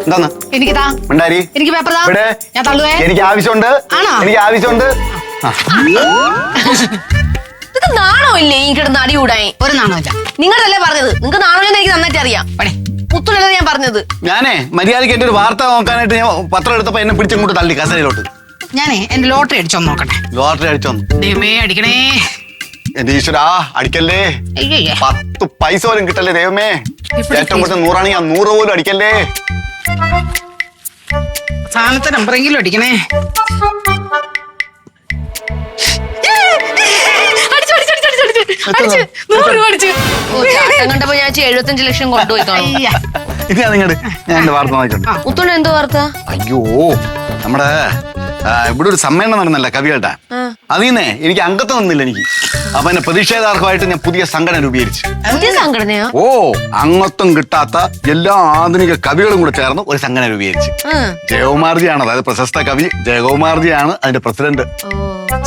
എന്താന്ന് എനിക്ക് പേപ്പർ ഞാൻ തള്ളുവേ. എനിക്ക് ആവശ്യമുണ്ട്. നാണോ ഇല്ലേ ഈ കിടന്ന് അടി കൂടായി? ഒരു നാണമില്ല. നിങ്ങളല്ലേ പറഞ്ഞത്? നിങ്ങൾക്ക് നാണോന്ന് എനിക്ക് നന്നായിട്ട് അറിയാം. മുത്തുള്ളത് ഞാൻ പറഞ്ഞത്. ഞാനേ മര്യാദയ്ക്ക് എന്റെ ഒരു വാർത്ത നോക്കാനായിട്ട് ഞാൻ പത്രം എടുത്തപ്പോ എന്നെ പിടിച്ചങ്ങോട്ട് തള്ളി കസരയിലോട്ട്. ഞാനേ എന്റെ ലോട്ടറി അടിച്ചോന്ന് നോക്കട്ടെ. ലോട്ടറി അടിച്ചോന്ന്? ദൈവമേ അടിക്കണേ. എന്റെ ഈശ്വരാ അടിക്കല്ലേ. 10 പൈസ പോലും കിട്ടല്ലേ ദൈവമേ. ഏറ്റവും കൂടുതൽ 100 ആണെങ്കിൽ 100 പോലും അടിക്കല്ലേ. സാധനത്തെ നമ്പറെങ്കിലും അടിക്കണേ. കണ്ടപ്പോ ഞാൻ 75 ലക്ഷം കൊണ്ടുപോയി കാണും. ഞാൻ എന്റെ വാർത്ത നോക്കിട്ടുണ്ട്. മുത്തോണ്ട് എന്തോ വാർത്ത? അയ്യോ നമ്മുടെ ഇവിടെ ഒരു സമ്മേളനം നടന്നല്ല കവികളുടെ. അതിന്നേ എനിക്ക് അംഗത്വം തന്നില്ല എനിക്ക്. അപ്പൊ എന്നെ പ്രതിഷേധാർഹമായിട്ട് ഞാൻ പുതിയ സംഘടന രൂപീകരിച്ചു. സംഘടനയോ? ഓ, അംഗത്വം കിട്ടാത്ത എല്ലാ ആധുനിക കവികളും കൂടെ ചേർന്ന് ഒരു സംഘടന രൂപീകരിച്ചു. ജയകുമാർജിയാണ്, അതായത് പ്രശസ്ത കവി ജയകുമാർജിയാണ് അതിന്റെ പ്രസിഡന്റ്.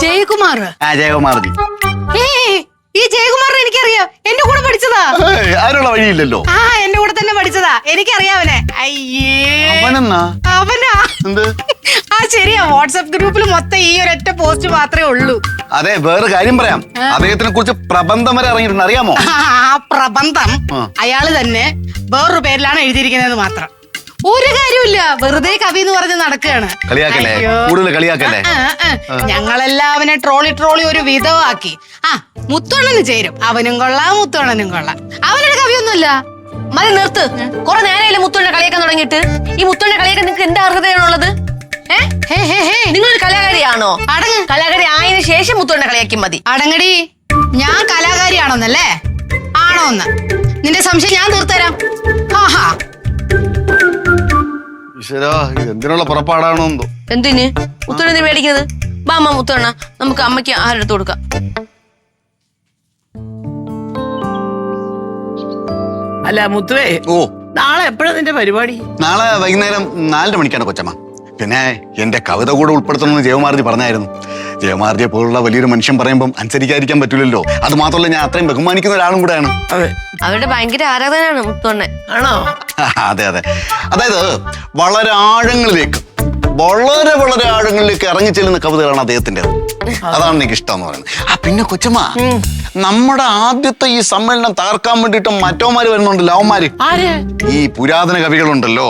ജയകുമാർ? ജയകുമാർജി. ഈ ജയകുമാറിനെ എനിക്കറിയാം. എന്റെ കൂടെ പഠിച്ചതാ. അതിനുള്ള വഴിയില്ലല്ലോ. എന്റെ കൂടെ തന്നെ പഠിച്ചതാ. എനിക്കറിയാവനെ. അയ്യേ, അവനാ? എന്ത്? ശരിയാ. വാട്സ്ആപ്പ് ഗ്രൂപ്പിൽ മൊത്തം ഈ ഒരൊറ്റ പോസ്റ്റ് മാത്രമേ ഉള്ളൂ. അതെ, വേറെ കാര്യം പറയാം. അദ്ദേഹത്തിനെ കുറിച്ച് പ്രബന്ധം വരെ ഇറങ്ങിയിട്ടുണ്ട്, അറിയാമോ? ആ പ്രബന്ധം അയാള് തന്നെ വേറൊരു പേരിലാണ് എഴുതിയിരിക്കുന്നത് മാത്രം. ഒരു കാര്യമില്ല, വെറുതെ കവി എന്ന് പറഞ്ഞ് നടക്കുകയാണ്. ഞങ്ങളെല്ലാം അവനെ ട്രോളി ഒരു വിധമാക്കി. മുത്തോണ്ണന് ചേരും. അവനും കൊള്ളാം, മുത്തോണ്ണനും കൊള്ളാം. അവനൊരു കവിയൊന്നുമില്ല. മതി, നിർത്ത്. കുറെ നേരമല്ലേ മുത്തോണ്ണ കളിയാക്കാൻ തുടങ്ങിയിട്ട്. ഈ മുത്തോണ്ണ കളിയാക്കാൻ നിങ്ങൾക്ക് എന്താ അർഹതയാണുള്ളത്? നിങ്ങളൊരു കലാകാരിയാണോ? അടങ്ങ്. കലാകാരി ആയതിനു ശേഷം മുത്തോണ്ണ കളിയാക്കി മതി. അടങ്ങടി. ഞാൻ കലാകാരിയാണോന്നല്ലേ? ആണോന്ന് നിന്റെ സംശയം ഞാൻ തീർത്തരാം. ആഹാ, എന്തിനുള്ള പുറപ്പാടാണോ എന്തോ. എന്തിന് മുത്തോണ്ണ മേടിക്കുന്നത്? ബാമ്മ മുത്തോണ്ണ, നമുക്ക് അമ്മയ്ക്ക് ആഹാരം എടുത്തു കൊടുക്കാം. അല്ല മുത്തുവേ, നാളെ എപ്പോഴാ നിന്റെ പരിപാടി? നാളെ വൈകുന്നേരം 4 മണിക്കാണ് കൊച്ചമ്മ. പിന്നെ എന്റെ കവിത കൂടെ ഉൾപ്പെടുത്തണമെന്ന് ജയകുമാർജി പറഞ്ഞായിരുന്നു. ജയകുമാർജിയെ പോലുള്ള വലിയൊരു മനുഷ്യൻ പറയുമ്പോൾ അനുസരിക്കാതിരിക്കാൻ പറ്റില്ലല്ലോ. അത് മാത്രമല്ല, ഞാൻ അത്രയും ബഹുമാനിക്കുന്ന ഒരാളും കൂടെയാണ്. അവരുടെ ഭയങ്കര ആരാധനാണ് മുത്തോണ്ണ. ആണോ? അതെ. അതായത് വളരെ ആഴങ്ങളിലേക്ക് ഇറങ്ങി ചെല്ലുന്ന കവിതകളാണ് അദ്ദേഹത്തിന്റെ. അതാണ് എനിക്ക് ഇഷ്ടം എന്ന് പറയുന്നത്. പിന്നെ കൊച്ചമ്മ, നമ്മുടെ ആദ്യത്തെ ഈ സമ്മേളനം തകർക്കാൻ വേണ്ടിയിട്ട് മറ്റോമാര് വരുന്നുണ്ട്. ലവന്മാര്, ഈ പുരാതന കവികളുണ്ടല്ലോ.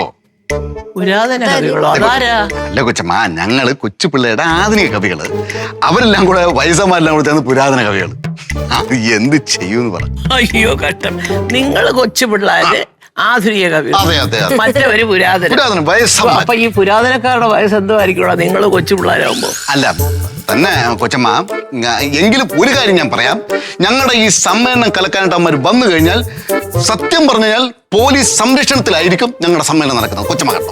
അല്ല കൊച്ചമ്മ, ഞങ്ങള് കൊച്ചു പിള്ളേരുടെ ആധുനിക കവികള്, അവരെല്ലാം കൂടെ വയസ്സന്മാരെല്ലാം കൂടെ ചേർന്ന് പുരാതന കവികള്. അത് എന്ത് ചെയ്യൂന്ന് പറ. അയ്യോ കഷ്ടം. നിങ്ങള് കൊച്ചു പിള്ളേര് ആധുനിക കവി, മറ്റവര് പുരാതന. അപ്പൊ ഈ പുരാതനക്കാരുടെ വയസ്സ് എന്തോ ആയിരിക്കും നിങ്ങള് കൊച്ചു പിള്ളേരാകുമ്പോ? അല്ല തന്നെ കൊച്ചമ്മ, എങ്കിലും ഒരു കാര്യം ഞാൻ പറയാം. ഞങ്ങളുടെ ഈ സമ്മേളനം കലക്കാനായിട്ട് അവന്മാർ വന്നു കഴിഞ്ഞാൽ സത്യം പറഞ്ഞു കഴിഞ്ഞാൽ പോലീസ് സംരക്ഷണത്തിലായിരിക്കും ഞങ്ങളുടെ സമ്മേളനം നടക്കുന്നത്. കൊച്ചമ്മ കേട്ടോ.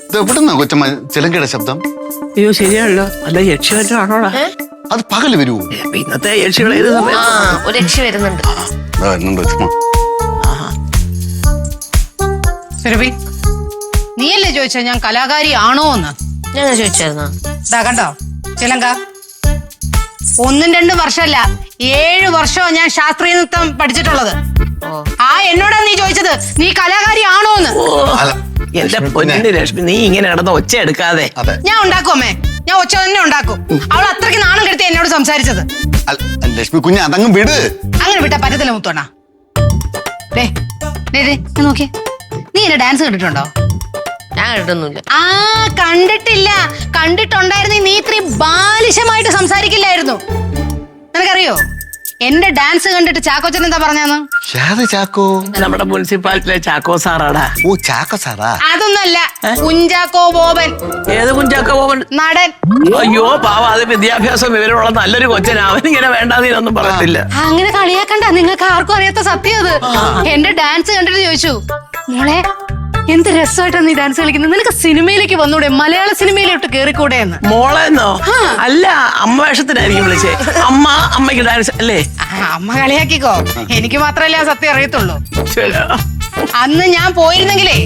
ഇത് എവിടുന്നാ കൊച്ചമ്മ ചിലങ്കയുടെ ശബ്ദം? അയ്യോ ശരിയാണല്ലോ. അല്ല യക്ഷിവല്ലോ ആണോടാ? അത് പകല് വരുമോ? ഇന്നത്തെ യക്ഷികൾ ഏത് സമയം? ഒരു യക്ഷി വരുന്നുണ്ട്. നീയല്ലേ ചോദിച്ച ഞാൻ കലാകാരി ആണോ എന്ന്? ഞാൻ ചോദിച്ചായിരുന്നോ? കണ്ടോ ചിലങ്ക, 1-2 വർഷമല്ല, 7 വർഷമാണ് ഞാൻ ശാസ്ത്രീയ നൃത്തം പഠിച്ചിട്ടുള്ളത്. എന്നോടാ നീ ചോദിച്ചത് നീ കലാകാരി ആണോന്ന്? എന്റെ പൊന്നു ലക്ഷ്മി, നീ ഇങ്ങനെ കിടന്ന് ഒച്ച എടുക്കാതെ. ഞാൻ ഉണ്ടാക്കും അമ്മേ, ഞാൻ ഒച്ച തന്നെ ഉണ്ടാക്കും. അവൾ അത്രയ്ക്ക് നാണം കെടുത്തി എന്നോട് സംസാരിച്ചത്. ലക്ഷ്മി കുഞ്ഞ്, അതങ്ങ് വിട്. അങ്ങനെ വിട്ടാ പറ്റത്തില്ല മുത്തോണ്ണ. നോക്കിയേ, നീ എന്നെ ഡാൻസ് കണ്ടിട്ടുണ്ടോ? ഞാൻ കണ്ടിട്ടൊന്നുമില്ല. കണ്ടിട്ടില്ല. കണ്ടിട്ടുണ്ടായിരുന്നെങ്കിൽ നീ ഇത്രയും ബാലിശമായിട്ട് സംസാരിക്കില്ലായിരുന്നു. നിനക്കറിയോ എന്റെ ഡാൻസ് കണ്ടിട്ട് ചാക്കോച്ചൻ എന്താ പറഞ്ഞാന്ന്? ചാക്കോ? നമ്മുടെ മുനിസിപ്പാലിറ്റിയിലെ ചാക്കോ സാറാടാ. ഓ, ചാക്കോ സാറാ? അതൊന്നല്ല, കുഞ്ചാക്കോ ബോബൻ. ഏത് കുഞ്ചാക്കോ ബോബൻ? നടൻ. അയ്യോ പാവ, അത് വിദ്യാഭ്യാസം വിവരമുള്ള നല്ലൊരു കൊച്ചൻ. അവനിങ്ങനെ വേണ്ടാന്നൊന്നും പറയത്തില്ല. അങ്ങനെ കളിയാക്കണ്ട, നിങ്ങൾക്ക് ആർക്കും അറിയാത്ത സത്യം അത്. എന്റെ ഡാൻസ് കണ്ടിട്ട് ചോദിച്ചു, മോളെ എന്ത് രസമായിട്ടാണ് നീ ഡാൻസ് കളിക്കുന്നത്, നിനക്ക് സിനിമയിലേക്ക് വന്നൂടെ, മലയാള സിനിമയിലോട്ട് കേറിക്കൂടെ എന്ന്. മോളെന്നോ? അല്ല, അമ്മ വേഷത്തിനായിരിക്കും വിളിച്ചേ. അമ്മയ്ക്ക് ഡാൻസ് അല്ലേ? അമ്മ കളിയാക്കിക്കോ, എനിക്ക് മാത്രമല്ലേ ആ സത്യം അറിയത്തുള്ളൂ. അന്ന് ഞാൻ പോയിരുന്നെങ്കിലേ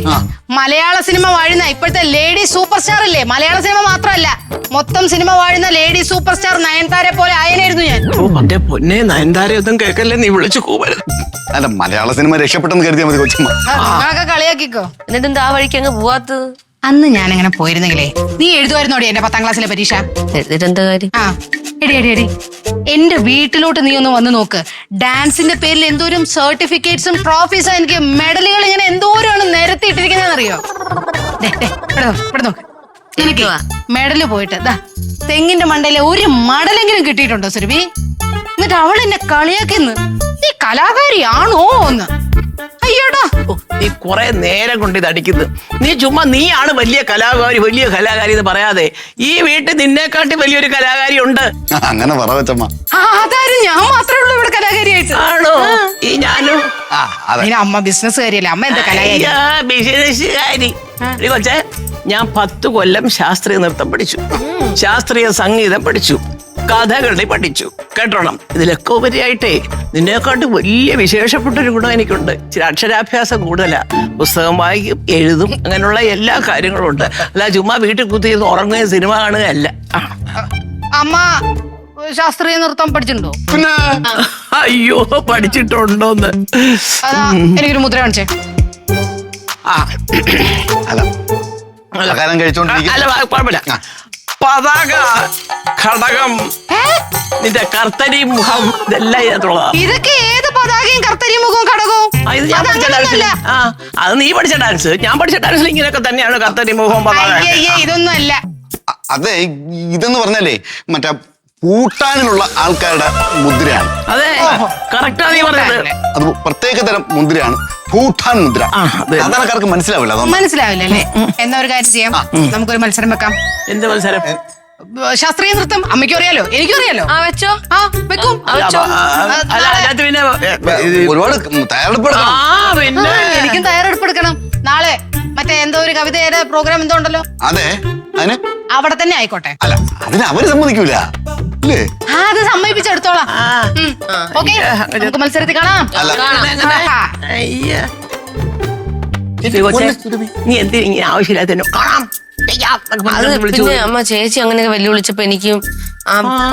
മലയാള സിനിമ വാഴുന്ന ഇപ്പോഴത്തെ ലേഡി സൂപ്പർ സ്റ്റാർ ഇല്ലേ, മലയാള സിനിമ മാത്രമല്ല മൊത്തം സിനിമ വാഴുന്ന ലേഡി സൂപ്പർ സ്റ്റാർ നയൻതാരെ പോലെ ആയനായിരുന്നു ഞാൻ. മറ്റേ പൊന്നെ നയൻതാരയൊന്നും കേൾക്കല്ലേ നീ വിളിച്ചു കൂവരുത്. അല്ല, മലയാള സിനിമ രക്ഷപ്പെട്ടെന്ന് കരുതിയാൽ മതി കൊച്ചമ്മ. നിങ്ങളൊക്കെ കളിയാക്കിക്കോ. എന്നിട്ട് എന്താ വഴിക്ക് അങ്ങ് പോവാത്തത്? അന്ന് ഞാൻ അങ്ങനെ പോയിരുന്നെങ്കിലേ നീ എഴുതുമായിരുന്നോടി എന്റെ 10ാം ക്ലാസ്സിലെ പരീക്ഷ. എന്നിട്ട് എന്താ കാര്യം? ആ എടി എന്റെ വീട്ടിലോട്ട് നീ ഒന്ന് വന്ന് നോക്ക്. ഡാൻസിന്റെ പേരിൽ എന്തോരം സർട്ടിഫിക്കറ്റ്സും ട്രോഫീസും എനിക്ക് മെഡലുകൾ ഇങ്ങനെ എന്തോരമാണ് നിരത്തിയിട്ടിരിക്കുന്നതെന്നറിയോ? ഇവിടെ നോക്ക്. എനിക്ക് മെഡല് പോയിട്ട് ദാ തെങ്ങിന്റെ മണ്ടയിലെ ഒരു മടലെങ്കിലും കിട്ടിയിട്ടുണ്ടോ സുരഭി? എന്നിട്ട് അവൾ എന്നെ കളിയാക്കിന്ന് നീ കലാകാരിയാണോ എന്ന്. അയ്യോടാ, നീ കുറെ നേരം കൊണ്ട് ഇത് അടിക്കുന്നത്. നീ ചുമ്മാ നീയാണ് വലിയ കലാകാരി എന്ന് പറയാതെ ഈ വീട്ടിൽ നിന്നെക്കാട്ടി വലിയൊരു കലാകാരി ഉണ്ട്. അങ്ങനെ പറ കൊച്ചമ്മ. അതാരും ഞാൻ മാത്രമേ ഉള്ളൂ ഇവിടെ കലാകാരിയായിട്ട്. ആണോ? ഈ ഞാനും. അതിന് അമ്മ ബിസിനസ്സുകാരിയല്ലേ, അമ്മ എന്താ കലാകാരി? ബിസിനസ്സുകാരി കൊച്ചേ. ഞാൻ 10 കൊല്ലം ശാസ്ത്രീയ നൃത്തം പഠിച്ചു, ശാസ്ത്രീയ സംഗീതം പഠിച്ചു, കഥകളി പഠിച്ചു. കേട്ടോണം, ഇതിലൊക്കെ ഉപരിയായിട്ടേ നിന്നെക്കാട്ട് വലിയ വിശേഷപ്പെട്ടൊരു ഗുണം എനിക്കുണ്ട്. ഇച്ചിരി അക്ഷരാഭ്യാസം കൂടുതലാ. പുസ്തകം വായിക്കും, എഴുതും, അങ്ങനെയുള്ള എല്ലാ കാര്യങ്ങളും ഉണ്ട്. അല്ല ചുമ്മാ വീട്ടിൽ കുത്തിയിരുന്ന് ഉറങ്ങുകയും സിനിമ കാണുകയല്ല. അമ്മ ശാസ്ത്രീയ നൃത്തം പഠിച്ചിട്ടുണ്ടോ? പിന്നെ അയ്യോ, പഠിച്ചിട്ടുണ്ടോന്ന്. അതാ എനിക്കൊരു മുദ്ര കാണിച്ചേ. ആഹാരം കഴിച്ചോണ്ടിരിക്കും. അല്ല കുഴപ്പമില്ല. പതാക, ഘടകം, നിന്റെ കർത്തരി മുഖം, ഇതെല്ലാം ഇതിനകത്തുള്ളതാ. ഇതൊക്കെ ഏത് പതാകയും കർത്തരി മുഖവും ഘടകവും? ഇത് ഞാൻ പഠിച്ച ഡാൻസിൽ. അത് നീ പഠിച്ച ഡാൻസ്. ഞാൻ പഠിച്ച ഡാൻസിൽ ഇങ്ങനെയൊക്കെ തന്നെയാണ് കർത്തരി മുഖം, പതാക. ഇതൊന്നും അല്ല. അതെ, ഇതെന്ന് പറഞ്ഞാലേ മറ്റേ പൂട്ടാനിലുള്ള ആൾക്കാരുടെ മുദ്രയാണ്. അതെ, കറക്റ്റാ നീ പറഞ്ഞത്. അത് പ്രത്യേക തരം മുദ്രയാണ്, ഭൂട്ടാൻ മുദ്ര. സാധാരണക്കാർക്ക് മനസ്സിലാവില്ല. മനസ്സിലാവില്ലല്ലേ? എന്നാ ഒരു കാര്യം ചെയ്യാം, നമുക്കൊരു മത്സരം വെക്കാം. എന്ത് മത്സരം? ശാസ്ത്രീയ നൃത്തം. അമ്മയ്ക്കും അറിയാലോ, എനിക്കും അറിയാലോ. വെച്ചോ. വെക്കും. അതിനകത്ത് പിന്നെ ഒരുപാട് തയ്യാറെടുപ്പെടുക്കണം. പിന്നെ എനിക്കും തയ്യാറെടുപ്പെടുക്കണം. നാളെ മറ്റേ എന്തോ ഒരു കവിതയുടെ പ്രോഗ്രാം എന്തോ ഉണ്ടല്ലോ. അതെ, അതിന് അവിടെ തന്നെ ആയിക്കോട്ടെ. അല്ല, അതിന് അവര് സമ്മതിക്കൂല അല്ലേ? അത് സമ്മതിപ്പിച്ചെടുത്തോളാം. ഓക്കെ, നമുക്ക് മത്സരത്തിൽ കാണാം. നീ എന്തിനാ ഇങ്ങനെ ആവശ്യമില്ലാത്ത കാണാം? പിന്നെ അമ്മ ചേച്ചി അങ്ങനെയൊക്കെ വെല്ലുവിളിച്ചപ്പോ എനിക്കും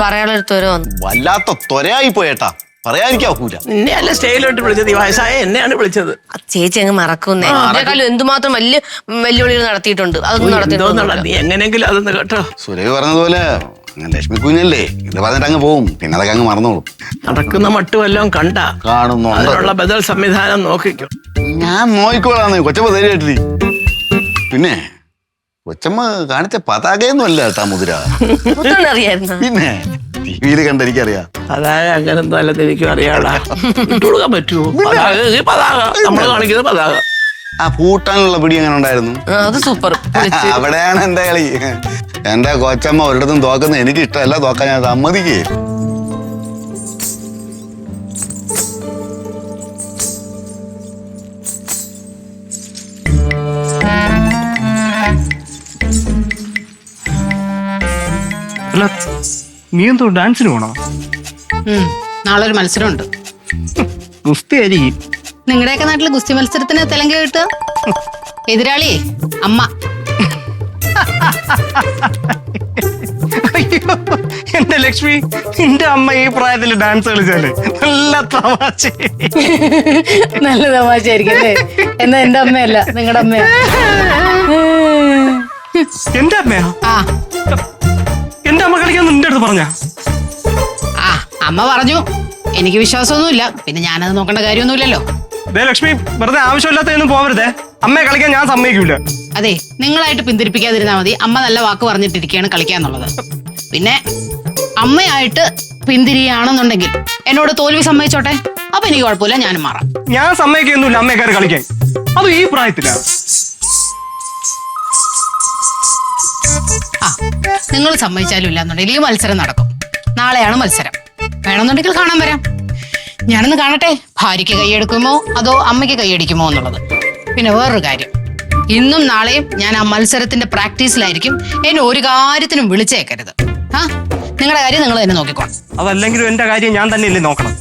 പറയാളെടുത്ത് വരെ വന്നു. വല്ലാത്ത ത്വരയായി പോയേട്ടാ, പറയാതിരിക്കൂല. നിന്നെ അല്ല സ്റ്റേജിലോട്ട് വിളിച്ചത്, ഈ വയസ്സായ എന്നെയാണ് വിളിച്ചത്. ചേച്ചി അങ്ങ് മറക്കുന്നേ. ഇതിനേക്കാളും എന്തുമാത്രം വലിയ വെല്ലുവിളികൾ നടത്തിയിട്ടുണ്ട്. അതൊന്നും നടത്തിയിട്ടുണ്ട്. നീ എങ്ങനെയെങ്കിലും അതൊന്ന് കേട്ടോ. സുരഭി പറഞ്ഞതുപോലെ ലക്ഷ്മി കുഞ്ഞല്ലേ, ഇത് പറഞ്ഞിട്ട് അങ്ങ് പോവും, പിന്നെ അതൊക്കെ അങ്ങ് മറന്നോളും. നടക്കുന്ന മട്ടുമെല്ലാം കണ്ട കാണുന്നു. അതിനുള്ള ബദൽ സംവിധാനം നോക്കിക്കോ. ഞാൻ നോക്കിക്കോളാന്ന് കൊച്ചമ്മ ധൈര്യമായിട്ടിരി. പിന്നെ കൊച്ചമ്മ കാണിച്ച പതാകയൊന്നും അല്ല കേട്ടാ മുദ്ര. അറിയായിരുന്നു. പിന്നെ ടിവിയിൽ കണ്ടെനിക്കറിയാം. അതായത് അങ്ങനെന്തോ അല്ലെന്ന് എനിക്കും അറിയാടാ. ഇട്ടുകൊടുക്കാൻ പറ്റുമോ? പതാക നമ്മൾ കാണിക്കുന്നത് പതാക. ആ പൂട്ടാനുള്ള പിടി എങ്ങനെ ഉണ്ടായിരുന്നു? അത് സൂപ്പർ. അവിടെയാണ് എന്റെ കളി. എന്റെ കൊച്ചമ്മ ഒരിടത്തും തോക്കുന്നത് എനിക്ക് ഇഷ്ടമല്ല, തോക്കാൻ ഞാൻ സമ്മതിക്കേ. അല്ല, നീ എന്തോ ഡാൻസിന് പോണോ? നാളെ ഒരു മത്സരമുണ്ട്. ഗുസ്തി ആയിരിക്കും. നിങ്ങളുടെയൊക്കെ നാട്ടില് ഗുസ്തി മത്സരത്തിന് തെലങ്ക കിട്ടുക. എതിരാളിയേ അമ്മ. അയ്യോ എന്റെ ലക്ഷ്മി, നിന്റെ അമ്മ ഈ പ്രായത്തിൽ ഡാൻസ് കളിച്ചാല് നല്ല തമാശ. നല്ല തമാശയായിരിക്കും അല്ലേ? എന്നാ എന്റെ അമ്മയല്ല, നിങ്ങളുടെ അമ്മയാ. എന്റെ അമ്മയാ? എന്റെ അമ്മ കളിക്കാൻ നിന്റെ അടുത്ത് പറഞ്ഞ? അമ്മ പറഞ്ഞു. എനിക്ക് വിശ്വാസമൊന്നുമില്ല, പിന്നെ ഞാനത് നോക്കേണ്ട കാര്യമൊന്നുമില്ലല്ലോ. ലക്ഷ്മി, വെറുതെ ആവശ്യമില്ലാത്തൊന്നും പോവരുതേ. അമ്മയെ കളിക്കാൻ ഞാൻ സമ്മതിക്കൂല. അതെ, നിങ്ങളായിട്ട് പിന്തിരിപ്പിക്കാതിരുന്നാ മതി. അമ്മ നല്ല വാക്ക് പറഞ്ഞിട്ടിരിക്കുകയാണ് കളിക്കാന്നുള്ളത്. പിന്നെ അമ്മയായിട്ട് പിന്തിരിയാണെന്നുണ്ടെങ്കിൽ എന്നോട് തോൽവി സമ്മതിച്ചോട്ടെ, അപ്പൊ എനിക്ക് കുഴപ്പമില്ല, ഞാനും മാറാം. ഞാൻ സമ്മതിക്കൊന്നുമില്ല അമ്മയെക്കാര് കളിക്കാൻ, അത് ഈ പ്രായത്തിലാ. നിങ്ങൾ സമ്മതിച്ചാലും ഇല്ല എന്നുണ്ടെങ്കിൽ ഈ മത്സരം നടക്കും. നാളെയാണ് മത്സരം. വേണമെന്നുണ്ടെങ്കിൽ കാണാൻ വരാം. ഞാനൊന്ന് കാണട്ടെ, ഭാര്യയ്ക്ക് കൈയെടുക്കുമോ അതോ അമ്മയ്ക്ക് കൈയടിക്കുമോ എന്നുള്ളത്. പിന്നെ വേറൊരു കാര്യം, ഇന്നും നാളെയും ഞാൻ ആ മത്സരത്തിന്റെ പ്രാക്ടീസിലായിരിക്കും. എന്നെ ഒരു കാര്യത്തിനും വിളിച്ചേക്കരുത്. നിങ്ങളുടെ കാര്യം നിങ്ങൾ തന്നെ നോക്കിക്കോണം. അതല്ലെങ്കിലും എന്റെ കാര്യം ഞാൻ തന്നെയല്ലേ നോക്കണം.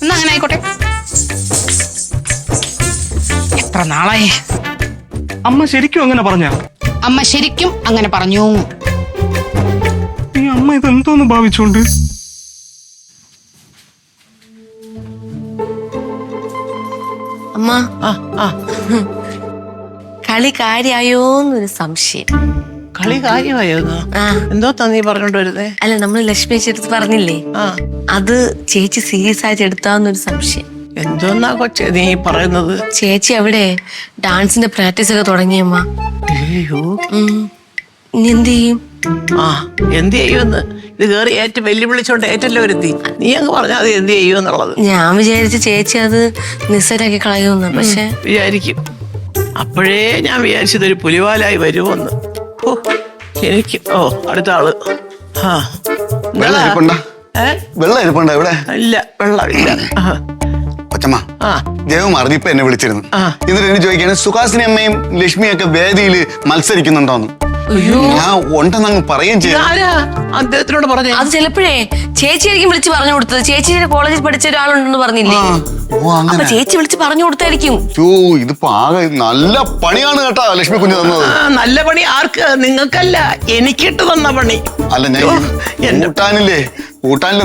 എന്നാ അങ്ങനെ ആയിക്കോട്ടെ. എത്ര നാളായി. അമ്മ ശരിക്കും അങ്ങനെ പറഞ്ഞ? അമ്മ ശരിക്കും അങ്ങനെ പറഞ്ഞു. ഈ അമ്മ ഇതെന്തോന്ന് ഭാവിച്ചോണ്ട്? അമ്മ ആ ആ കളി കാര്യായോന്നൊരു സംശയം. കളി കാര്യമായോ? ആ എന്തോ നീ പറഞ്ഞോണ്ട് വരുന്നേ? അല്ല, നമ്മൾ ലക്ഷ്മി ചേച്ചി പറഞ്ഞില്ലേ, ആ അത് ചേച്ചി സീരിയസ് ആയിട്ട് എടുത്താന്നൊരു സംശയം. എന്തോന്നാ കൊച്ചേ നീ പറയുന്നത്? ചേച്ചി അവിടെ ഡാൻസിന്റെ പ്രാക്ടീസ് ഒക്കെ തുടങ്ങിയമ്മ. അയ്യോ. ഇനി എന്ത് ചെയ്യും? ആ എന്ത് ചെയ്യുമെന്ന് ഇത് കേറി ഏറ്റവും വെല്ലുവിളിച്ചോണ്ട് ഏറ്റല്ലോ വരുത്തി. നീ അങ്ങ് പറഞ്ഞാൽ അത് എന്ത് ചെയ്യുമെന്നുള്ളത്. ഞാൻ വിചാരിച്ച ചേച്ചി അത് നിസ്സാരാക്കി കളയുമെന്ന്. പക്ഷെ വിചാരിക്കും. അപ്പോഴേ ഞാൻ വിചാരിച്ചതൊരു പുലിവാലായി വരുമെന്ന്. ഓ എനിക്ക് അടുത്ത ആള്. ആ വെള്ളം ഇരിപ്പുണ്ടോ? വെള്ളം ഇരിപ്പുണ്ടോ ഇവിടെ? ഇല്ല, വെള്ളമില്ല. കൊച്ചമ്മ, ആ ജയകുമാർ ഇപ്പൊ എന്നെ വിളിച്ചിരുന്നു. ആ. എന്നിട്ട് എന്നെ ചോദിക്കാണ് സുഹാസിനി അമ്മയും ലക്ഷ്മിയൊക്കെ വേദിയിൽ മത്സരിക്കുന്നുണ്ടോന്ന്. ഞാൻ ഉണ്ടെന്നങ്ങ് പറയുകയും ചെയ്തു. ആരാ അദ്ദേഹത്തിനോട് പറഞ്ഞേ? അത് ചിലപ്പോഴേ ചേച്ചി ആയിരിക്കും വിളിച്ച് പറഞ്ഞു കൊടുത്തത്. ചേച്ചിയുടെ കോളേജിൽ പഠിച്ച ഒരാളുണ്ടെന്ന് പറഞ്ഞില്ലേ, ഓ അപ്പൊ അങ്ങനെ. ചേച്ചി വിളിച്ച് പറഞ്ഞു കൊടുത്തായിരിക്കും. ഇതിപ്പോ ആകെ നല്ല പണിയാണ് കേട്ടാ ലക്ഷ്മി കുഞ്ഞ് തന്നത്. നല്ല പണി ആർക്ക്? നിങ്ങൾക്കല്ല, എനിക്കിട്ട് തന്ന പണി. അല്ല ഞാൻ കൂട്ടാനില്ലേ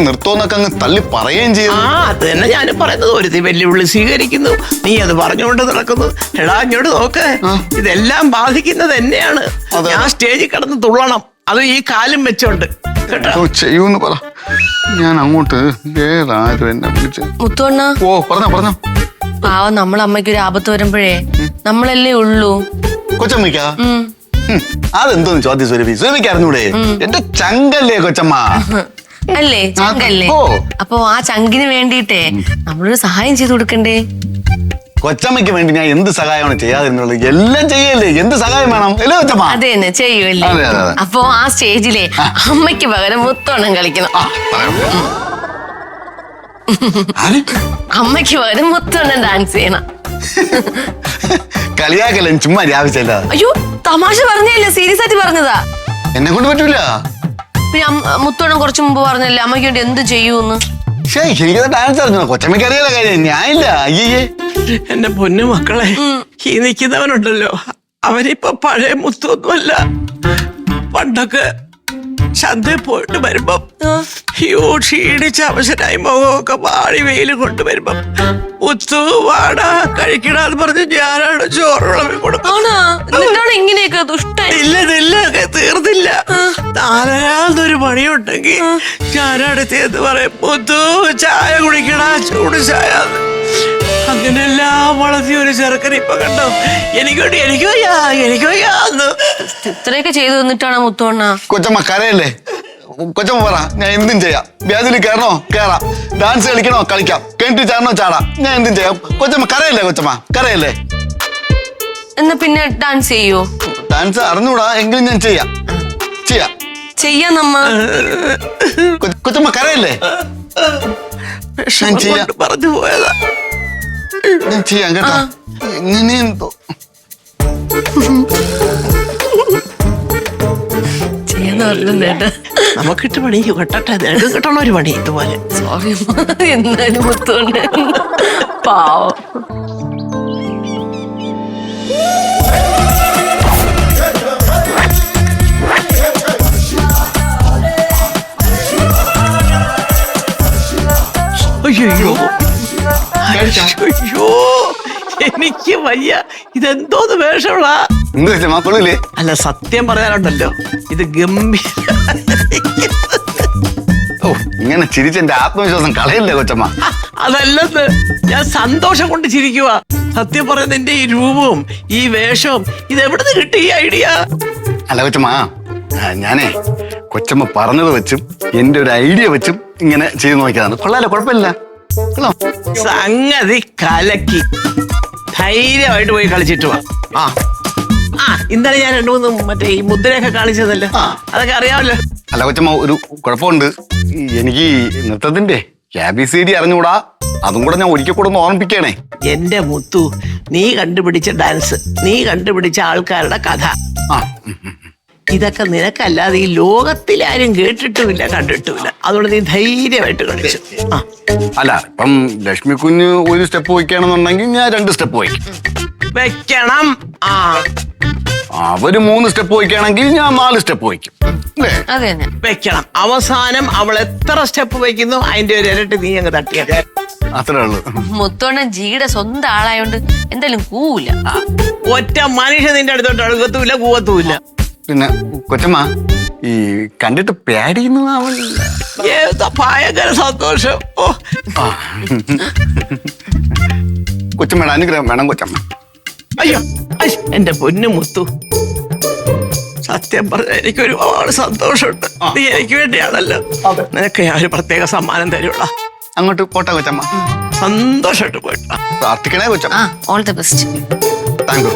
നിർത്തോന്നൊക്കെ അങ്ങ് തള്ളി പറയുകയും ചെയ്തു. ആ അത് തന്നെ ഞാനും പറയുന്നത്. ഒരു വെല്ലുവിളി സ്വീകരിക്കുന്നു, നീ അത് പറഞ്ഞുകൊണ്ട് നടക്കുന്നു. എടാ ഇങ്ങോട്ട് നോക്ക്, ഇതെല്ലാം ബാധിക്കുന്നത് എന്നെയാണ്. ഞാൻ സ്റ്റേജിൽ കിടന്ന് തുള്ളണം, അത് ഈ കാലും വെച്ചോണ്ട് കേട്ടോ. ചെയ്യൂന്ന് പറ. ഞാൻ അങ്ങോട്ട് ഏതാരും എന്നെ വിളിച്ച്. മുത്തുവണ്ണ, ഓ പറഞ്ഞോ. പാവം നമ്മളമ്മയ്ക്ക് ഒരു ആപത്ത് വരുമ്പോഴേ നമ്മളല്ലേ ഉള്ളൂ. കൊച്ചമ്മയ്ക്കാ? അതെന്തോന്ന് ചോദ്യം സുരഭി അറിഞ്ഞൂടെ? എന്റെ ചങ്കല്ലേ കൊച്ചമ്മ. അല്ലേ, ചങ്കല്ലേ? ഓ. അപ്പൊ ആ ചങ്കിന് വേണ്ടിട്ടേ നമ്മളൊരു സഹായം ചെയ്തു കൊടുക്കണ്ടേ? കൊച്ചമ്മയ്ക്ക് വേണ്ടി ഞാൻ എന്ത് സഹായമാണ് ചെയ്യാതിരുന്നുള്ളത്? എല്ലാം ചെയ്യല്ലേ, എന്ത് സഹായം വേണം അല്ലേ കൊച്ചമ്മ? അത് തന്നെ ചെയ്യുമല്ലേ. അതെ. അപ്പൊ ആ സ്റ്റേജിലെ അമ്മയ്ക്ക് പകരം മുത്തോണം കളിക്കണം. അമ്മയ്ക്ക് പകരം മുത്തോണം ഡാൻസ് ചെയ്യണം. കളിയാക്കല്ലേ, ചുമ്മാ രാവിച്ചല്ല. അയ്യോ, തമാശ പറഞ്ഞല്ലേ, സീരിയസ് ആയിട്ട് പറഞ്ഞതാ. എന്നെ കൊണ്ട് പറ്റൂല. പിന്നെ മുത്തോണം കുറച്ചു മുമ്പ് പറഞ്ഞല്ലേ അമ്മയ്ക്ക് വേണ്ടി എന്ത് ചെയ്യൂന്ന്. എനിക്കത് ഡാൻസ് അറിഞ്ഞോ? കൊച്ചമ്മയ്ക്ക് അറിയാലോ കാര്യം. ഞാനില്ല. അയ്യേ എന്റെ പൊന്നു മക്കളെ, ഈ നിൽക്കുന്നവനുണ്ടല്ലോ, അവനിപ്പോ പഴയ മുത്തൊന്നുമല്ല. പണ്ടൊക്കെ ചന്തയിൽ പോയിട്ട് വരുമ്പം ക്ഷീണിച്ച അവശനായി മുഖമൊക്കെ വാടി വെയിൽ കൊണ്ടുവരുമ്പം മുത്തു വാടാ കഴിക്കടാന്ന് പറഞ്ഞ് ഞാനാണ് ചോറുളവി കൊടുക്കും. ഇങ്ങനെയൊക്കെ ദുഷ്ടായി. ഇല്ല തീർന്നില്ല. നാലാമതൊരു പണിയുണ്ടെങ്കിൽ ഞാനടുത്തേന്ന് പറയും, മുത്തു ചായ കുടിക്കടാ, ചൂട് ചായ. അങ്ങനെല്ലാം വളർത്തിയ ഒരു ചെറുക്കൻ ഇപ്പൊ കണ്ടോ, എനിക്ക് വയ്യാന്ന്. ഇത്രയൊക്കെ ചെയ്തു തന്നിട്ടാണ് മുത്തോണ്ണ. കൊച്ചമ്മ കരയല്ലേ? കൊച്ചമ്മ പറ, ഞാൻ എന്തും ചെയ്യാം. വ്യാധിയിൽ കയറണോ കയറാം, ഡാൻസ് കളിക്കണോ കളിക്കാം, കിണറ്റിൽ ചാടണോ ചാടാം, ഞാൻ എന്തും ചെയ്യാം. കൊച്ചമ്മ കരയല്ലേ? കൊച്ചമ്മ കരയല്ലേ? എന്നാ പിന്നെ ഡാൻസ് ചെയ്യോ? ഡാൻസ് അറിഞ്ഞൂടാ എങ്കിലും ഞാൻ ചെയ്യാം. ചെയ്യാന്നമ്മ. കൊച്ചമ്മ കരയല്ലേ? ഞാൻ ചെയ്യാം. പറഞ്ഞു പോയതാ. ഞാൻ ചെയ്യാം കേട്ടോ. എങ്ങനെയെന്തോ ചെയ്യാന്ന് പറഞ്ഞേട്ടാ. നമുക്കിട്ട് പണി കിട്ടട്ടെ, നിനക്ക് കിട്ടണ ഒരു പണി ഇതുപോലെ. സോറി എന്നാലും മുത്തോണ്ട് പാവം. അയ്യോ എനിക്ക് വയ്യ. ഇതെന്തോന്ന് വേഷമുള്ള? എന്ത് കൊച്ചമ്മ കൊള്ളില്ലേ? അല്ല സത്യം പറയാനുണ്ടല്ലോ, ഇത് ഗംഭീര. ഓ ഇങ്ങനെ ചിരിച്ചെന്റെ ആത്മവിശ്വാസം കളയില്ലേ കൊച്ചമ്മ? അതല്ലെന്ന്, ഞാൻ സന്തോഷം കൊണ്ട് ചിരിക്കുക. സത്യം പറയുന്ന എന്റെ ഈ രൂപവും ഈ വേഷവും ഇതെവിടുന്ന് കിട്ടി ഈ ഐഡിയ? അല്ല കൊച്ചമ്മ, ഞാനേ കൊച്ചമ്മ പറഞ്ഞത് വെച്ചും എന്റെ ഒരു ഐഡിയ വെച്ചും ഇങ്ങനെ ചെയ്ത് നോക്കിയതാണ്. കൊള്ളാലോ, കുഴപ്പമില്ല. സംഗതി കലക്കി. ധൈര്യമായിട്ട് പോയി കളിച്ചിട്ട് വാ. ഇന്നലെ ഞാൻ 2-3 മറ്റേ ഈ മുദ്രയൊക്കെ കാണിച്ചതല്ലോ, അതൊക്കെ അറിയാമല്ലോ. അല്ല കൊച്ചമ്മ, ഒരു കുഴപ്പമുണ്ട്. എനിക്ക് നൃത്തത്തിന്റെ ABCD അറിഞ്ഞുകൂടാ. അതും കൂടെ ഞാൻ ഒരിക്കൽ കൂടെ ഒന്ന് ഓർമ്മിപ്പിക്കണേ. എന്റെ മുത്തു, നീ കണ്ടുപിടിച്ച ഡാൻസ്, നീ കണ്ടുപിടിച്ച ആൾക്കാരുടെ കഥ, ഇതൊക്കെ നിനക്കല്ലാതെ ഈ ലോകത്തിലാരും കേട്ടിട്ടുമില്ല കണ്ടിട്ടുമില്ല. അതുകൊണ്ട് നീ ധൈര്യമായിട്ട് കളിച്ചു. അല്ല ഇപ്പം ലക്ഷ്മി കുഞ്ഞ് ഒരു സ്റ്റെപ്പ് വയ്ക്കുകയാണെന്നുണ്ടെങ്കിൽ ഞാൻ 2 സ്റ്റെപ്പ് വയ്ക്കും. വെക്കണം. ആ അവര് 3 സ്റ്റെപ്പ് വയ്ക്കുകയാണെങ്കിൽ ഞാൻ 4 സ്റ്റെപ്പ് വയ്ക്കും അല്ലേ? അതെ തന്നെ. വെക്കണം. അവസാനം അവൾ എത്ര സ്റ്റെപ്പ് വയ്ക്കുന്നു അതിന്റെ ഒരു ഇരട്ടി നീ അങ്ങ് തട്ടിയത്. അത്രേ ഉള്ളൂ. മുത്തോണ്ണൻ ജിയുടെ സ്വന്തം ആളായോണ്ട് എന്തായാലും കൂല. ഒറ്റ മനുഷ്യ നിന്റെ അടുത്തോട്ട് അടുക്കത്തുമില്ല കൂവത്തുമില്ല. പിന്നെ കൊച്ചമ്മ ഈ കണ്ടിട്ട് പേടിയൊന്നും ആവില്ല. ഏതാ ഭയങ്കര സന്തോഷം. ഓ കൊച്ചമ്മയുടെ അനുഗ്രഹം വേണം കൊച്ചമ്മ. അയ്യോ എന്റെ പൊന്നു മുത്തു, സത്യം പറഞ്ഞ എനിക്ക് ഒരുപാട് സന്തോഷമുണ്ട്. നീ എനിക്ക് വേണ്ടിയാണല്ലോ. നിനക്ക് ഞാൻ ഒരു പ്രത്യേക സമ്മാനം തരുള്ള. അങ്ങോട്ട് പോട്ടെ കൊച്ചമ്മ. സന്തോഷമായിട്ട് പോയിട്ടാ. പ്രാർത്ഥിക്കണേ കൊച്ചമ്മ. All the best. Thank you.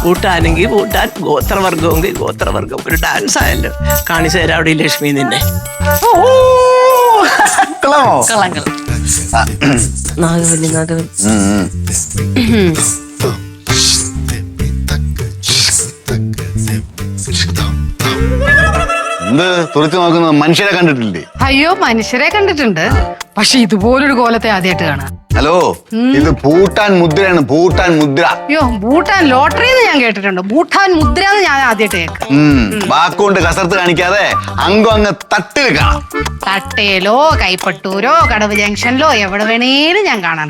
കൂട്ടാനെങ്കിൽ കൂട്ടാൻ, ഗോത്രവർഗമെങ്കിൽ ഗോത്രവർഗം. ഒരു ഡാൻസ് ആയല്ലോ. കാണിച്ചു തരാം അവിടെ ലക്ഷ്മി നിന്നെ. കളങ്ങൾ നാഗവല്ലി നാഗവല്ലി. എന്ത് തുറച്ചു നോക്കുന്നത്? മനുഷ്യരെ കണ്ടിട്ടില്ലേ? അയ്യോ മനുഷ്യരെ കണ്ടിട്ടുണ്ട്, പക്ഷെ ഇതുപോലൊരു കോലത്തെ ആദ്യമായിട്ട് കാണാം. ഹലോ, ഇത് ഭൂട്ടാൻ മുദ്രയാണ്. ഭൂട്ടാൻ മുദ്ര. അയ്യോ ഭൂട്ടാൻ ലോട്ടറി എന്ന് ഞാൻ കേട്ടിട്ടുണ്ട്, ഭൂട്ടാൻ മുദ്ര എന്ന് ഞാൻ ആദ്യമായിട്ട് കേൾക്കാം. വാക്കുകൊണ്ട് കസർത്ത് കാണിക്കാതെ അംഗം അങ്ങ് തട്ടിൽ കാണാം. തട്ടയിലോ കൈപ്പട്ടൂരോ കടവ് ജംഗ്ഷനിലോ എവിടെ വേണേലും ഞാൻ കാണാൻ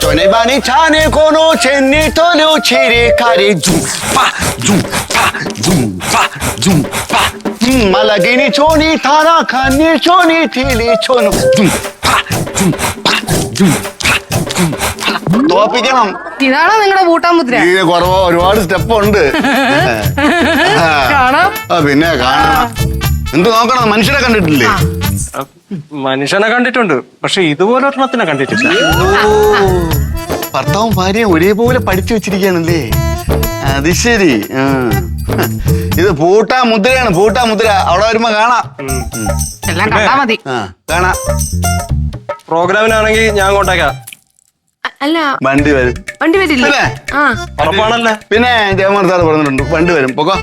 전해반이 자네 고노 젠니 떠려 치리 가리 줌파 줌파 줌파 줌파 말라기니 조니 타나카니 조니 딜리 조노 줌파 줌파 줌파 줌파 തോപ്പിക്കണം. ഇതാണോ നിങ്ങളുടെ ഭൂട്ടാൻ മുദ്ര? ഇതിന് കുറവ് ഒരുപാട് സ്റ്റെപ്പ് ഉണ്ട്. കാണാം. പിന്നെ കാണാം. എന്ത് നോക്കണം? മനുഷ്യരെ കണ്ടിട്ടില്ലേ? മനുഷ്യനെ കണ്ടിട്ടുണ്ട്, പക്ഷെ ഇതുപോലെ ഒരെണ്ണത്തിനെ കണ്ടിട്ടില്ല. ഭർത്താവും ഭാര്യയും ഒരേപോലെ പഠിച്ചു വെച്ചിരിക്കുകയാണല്ലേ? അത് ശരി. ഇത് ഭൂട്ടാൻ മുദ്രയാണ്. ഭൂട്ടാൻ മുദ്ര. അവിടെ വരുമ്പോ കാണാം. എല്ലാം കണ്ടാ മതി. കാണാം. പ്രോഗ്രാമിനാണെങ്കിൽ ഞാൻ കൊണ്ടാക്കാം. അല്ല വണ്ടി വരും. വണ്ടി വരില്ല. അല്ലേ? ആ ഉറപ്പാണല്ലേ? പിന്നെ ജയമർ സാർ പറഞ്ഞിട്ടുണ്ട് വണ്ടി വരും. പൊക്കോ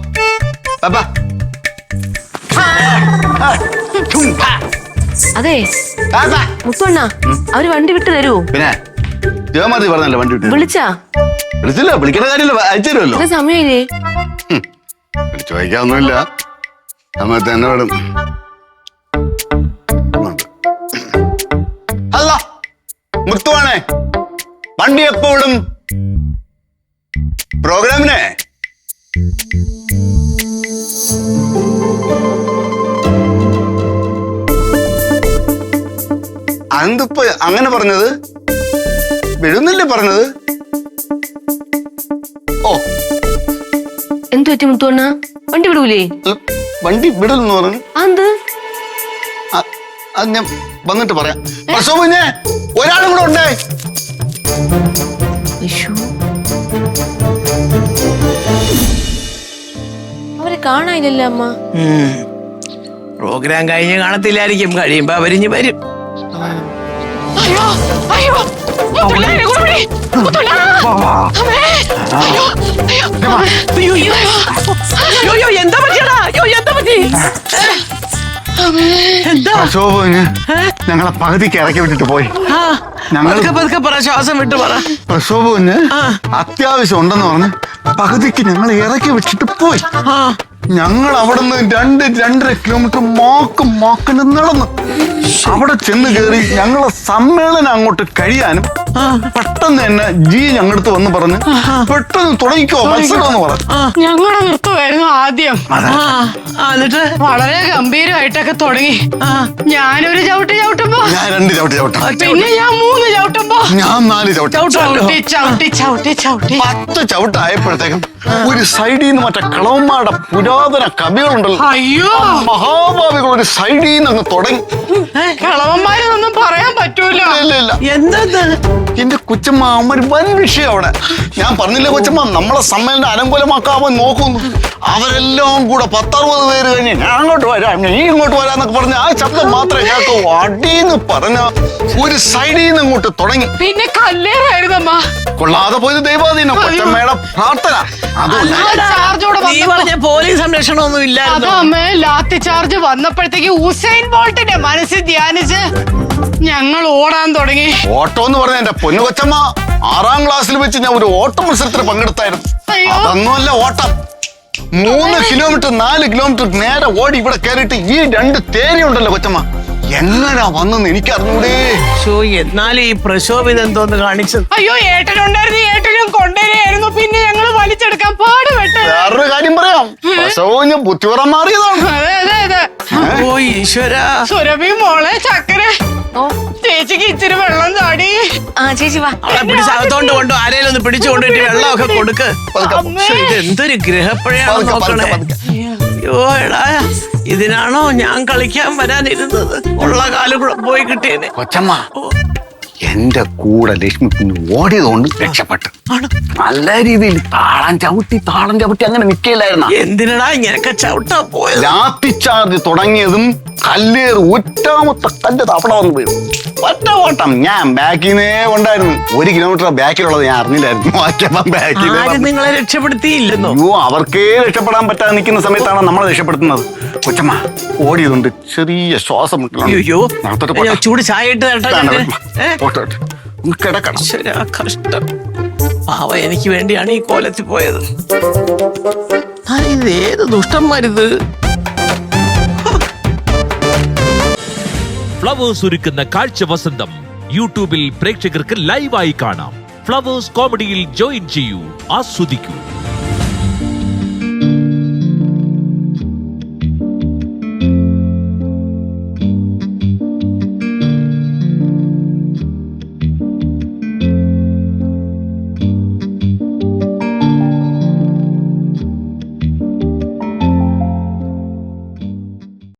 പാപ്പാ. അതെ പാപ്പാ. മുത്തോണ്ണ അവര് വണ്ടി വിട്ട് തരുമോ? പിന്നെ ജയമർത്തി പറഞ്ഞല്ലോ വണ്ടി വിട്ടു. വിളിച്ചാ? വിളിച്ചില്ല. വിളിക്കേണ്ട കാര്യമില്ല. അയച്ചു തരുമല്ലോ. സമയമില്ലേ? വിളിച്ചു ചോദിക്കാനൊന്നുമില്ല. സമയത്ത് തന്നെ വിടും. അല്ല മുത്തുവാണേ, വണ്ടി എപ്പോ വിടും പ്രോഗ്രാമിനെ? അതെന്തിപ്പോ അങ്ങനെ പറഞ്ഞത്? വിടുന്നില്ലേ പറഞ്ഞത്? ഓ എന്തു പറ്റി മുത്തോണ്ണ? വണ്ടി വിടൂലേ? വണ്ടി വിടലെന്ന് പറഞ്ഞു. അത് അത് ഞാൻ വന്നിട്ട് പറയാം. പ്രസവഞ്ഞേ ഒരാളും കൂടെ ഉണ്ടേ. അവരെ കാണാനില്ലല്ലോ അമ്മ. പ്രോഗ്രാം കഴിഞ്ഞ് കാണത്തില്ലായിരിക്കും. കഴിയുമ്പോ അവരിഞ്ഞ് വരും. അയ്യോ അയ്യോ എന്താ പറ്റിയടാ? എന്താ പറ്റി? പ്രസവഞ്ഞ് ഞങ്ങളെ പകുതിക്ക് ഇറക്കി വിട്ടിട്ട് പോയി. പതുക്കെ പറ, ശ്വാസം വിട്ട് പറ. പ്രസവഞ്ഞ് അത്യാവശ്യം ഉണ്ടെന്ന് പറഞ്ഞ് പകുതിക്ക് ഞങ്ങൾ ഇറക്കി വിട്ടിട്ട് പോയി. ഞങ്ങൾ അവിടെ നിന്ന് 2-2.5 കിലോമീറ്റർ മാക്കിന് നടന്നു. അവിടെ ചെന്ന് കയറി ഞങ്ങളെ സമ്മേളനം അങ്ങോട്ട് കഴിയാനും പെട്ടെന്ന് തന്നെ ജി ഞങ്ങളടുത്ത് വന്ന് പറഞ്ഞ് പെട്ടെന്ന് തുടങ്ങിക്കോ മത്സരം എന്ന് പറഞ്ഞു. ഞങ്ങളുടെ നൃത്തമായിരുന്നു ആദ്യം. എന്നിട്ട് വളരെ ഗംഭീരമായിട്ടൊക്കെ തുടങ്ങി. ഞാനൊരു ചവിട്ട് ചവിട്ടുമ്പോ, ഞാൻ 2 ചവിട്ട് ചവിട്ടാം. പിന്നെ ഞാൻ 3 ചവിട്ടുമ്പോ, ഞാൻ 4 ചവിട്ടാം. ചവിട്ടി ചവിട്ടി ചവിട്ടി ചവിട്ടി 10 ചവിട്ടായപ്പോഴത്തേക്കും ഒരു സൈഡിൽ നിന്ന് മറ്റേ കളവന്മാരുടെ പുരാതന കവികളുണ്ടല്ലോ, അയ്യോ മഹാഭാവികൾ ഒരു സൈഡിൽ നിന്ന് അങ്ങ് തുടങ്ങി. കളവന്മാരൊന്നും പറയാൻ പറ്റൂല. ഇല്ല എന്താ എന്റെ കൊച്ചമ്മ അവൻ വൻ വിഷയം അവിടെ. ഞാൻ പറഞ്ഞില്ലേ കൊച്ചമ്മ, നമ്മളെ സമ്മേളനം അലങ്കോലമാക്കാവൻ നോക്കുന്നു. അവരെല്ലാം കൂടെ 10-60 പേര് കഴിഞ്ഞ് ഞാൻ അങ്ങോട്ട് വരാം, നീ ഇങ്ങോട്ട് വരാന്നൊക്കെ പറഞ്ഞ ആ ശബ്ദം മാത്രമേ കേൾക്കൂ. അടീന്ന് പറഞ്ഞ ഒരു സൈഡിൽ നിന്ന് ഇങ്ങോട്ട് തുടങ്ങി. പിന്നെ കല്ലേറായിരുന്നമ്മ. കൊള്ളാതെ പോയത് ദൈവാധീനം, കൊച്ചമ്മയുടെ പ്രാർത്ഥന. അതുകൊണ്ട് ചാർജോടെ നീ പറഞ്ഞ പോലീസ് സംരക്ഷണമൊന്നും ഇല്ലായിരുന്നു. അതമ്മേ, ലാത്തി ചാർജ് വന്നപ്പോഴത്തേക്ക് ഉസൈൻ ബോൾട്ടിന്റെ മനസ്സിൽ ധ്യാനിച്ച് ഞങ്ങൾ ഓടാൻ തുടങ്ങി. ഓട്ടം എന്ന് പറഞ്ഞ എന്റെ പൊന്നു കൊച്ചമ്മ, 6ാം ക്ലാസ്സിൽ വെച്ച് ഞാൻ ഒരു ഓട്ട മത്സരത്തിൽ പങ്കെടുത്തായിരുന്നു. അയ്യോ. അതൊന്നുമല്ല ഓട്ടം, 3 കിലോമീറ്റർ 4 കിലോമീറ്റർ നേരെ ഓടി ഇവിടെ കയറിയിട്ട് ഈ 2 തേനി ഉണ്ടല്ലോ കൊച്ചമ്മ, എങ്ങനാ വന്നെന്ന് എനിക്ക് അറിഞ്ഞൂടേ. എന്നാലും ഈ പ്രശോഭിത എന്തോന്ന് കാണിച്ചത്? അയ്യോ, ഏട്ടനുണ്ടായിരുന്നു, ഏട്ടനും കൊണ്ടേനെയായിരുന്നു. പിന്നെ ഞങ്ങൾ വലിച്ചെടുക്കാൻ പാടുപെട്ട്. വേറൊരു കാര്യം പറയാം, പ്രസവം ഞാൻ ബുദ്ധിപരം മാറിയതാണ്. അതെ അതെ അതെ. ഓ ഈശ്വര. സുരഭി മോളെ ചക്കര, ചേച്ചിക്ക് ഇച്ചിരി വെള്ളം ചാടി. ആ ചേച്ചി വാ. അവളെ പിടിച്ചകത്തോണ്ട് കൊണ്ടു, ആരേലും ഒന്ന് പിടിച്ചു കൊണ്ടിട്ട് വെള്ളമൊക്കെ കൊടുക്ക്. അമ്മേ. ശ്ശോ, ഇതെന്തൊരു ഗ്രഹപ്പഴയാണ് പതുക്കെ, നോക്കണേ. പതുക്കെ, അയ്യോ എടാ, ഇതിനാണോ ഞാൻ കളിക്കാൻ വരാനിരുന്നത്? ഉള്ള കാലം കൂടെ പോയി കിട്ടിയേനെ. കൊച്ചമ്മ, എന്റെ കൂടെ ലക്ഷ്മി കുഞ്ഞ് ഓടിയതുകൊണ്ട് രക്ഷപ്പെട്ടു. നല്ല രീതിയിൽ താളം ചവിട്ടി അങ്ങനെ നിൽക്കില്ലായിരുന്ന. എന്തിനടാ ഇങ്ങനൊക്കെ ചവിട്ടാ പോയത്? ലാത്തി ചാർജ് തുടങ്ങിയതും കല്ലേറ് ഒറ്റാമത്തെ കല്ല് അവിടെ വന്ന് വീഴും. ഒറ്റ ഓട്ടം. ഞാൻ ബാക്കിന്നേ ഉണ്ടായിരുന്നു. 1 കിലോമീറ്റർ ബാക്കിലുള്ളത് ഞാൻ അറിഞ്ഞില്ലായിരുന്നു. ബാക്കിയപ്പം ബാക്കിൽ ആരും നിങ്ങളെ രക്ഷപ്പെടുത്തിയില്ലെന്നോ? അയ്യോ, അവർക്കേ രക്ഷപ്പെടാൻ പറ്റാതെ നിൽക്കുന്ന സമയത്താണ് നമ്മളെ രക്ഷപ്പെടുത്തുന്നത്. കൊച്ചമ്മ, ഓടിയതുകൊണ്ട് ചെറിയ ശ്വാസം മുട്ടലാണ്. അയ്യോ, അകത്തോട്ട് പോട്ടെ. ചൂട് ചായ ഇട്ട് തരട്ടെ വേണ്ട, ഞാൻ? പോട്ടെ, പോട്ടെ. ഒന്ന് കിടക്കണം. ശരാ കഷ്ടം. പാവ എനിക്ക് വേണ്ടിയാണ് ഈ കോലത്തിൽ പോയത്. ഇത് ഏത് ദുഷ്ടന്മാരിത്? ഫ്ലവേഴ്സ് ഒരുക്കുന്ന കാഴ്ച വസന്തം യൂട്യൂബിൽ പ്രേക്ഷകർക്ക് ലൈവായി കാണാം. ഫ്ലവേഴ്സ് കോമഡിയിൽ ജോയിൻ ചെയ്യൂ, ആസ്വദിക്കൂ.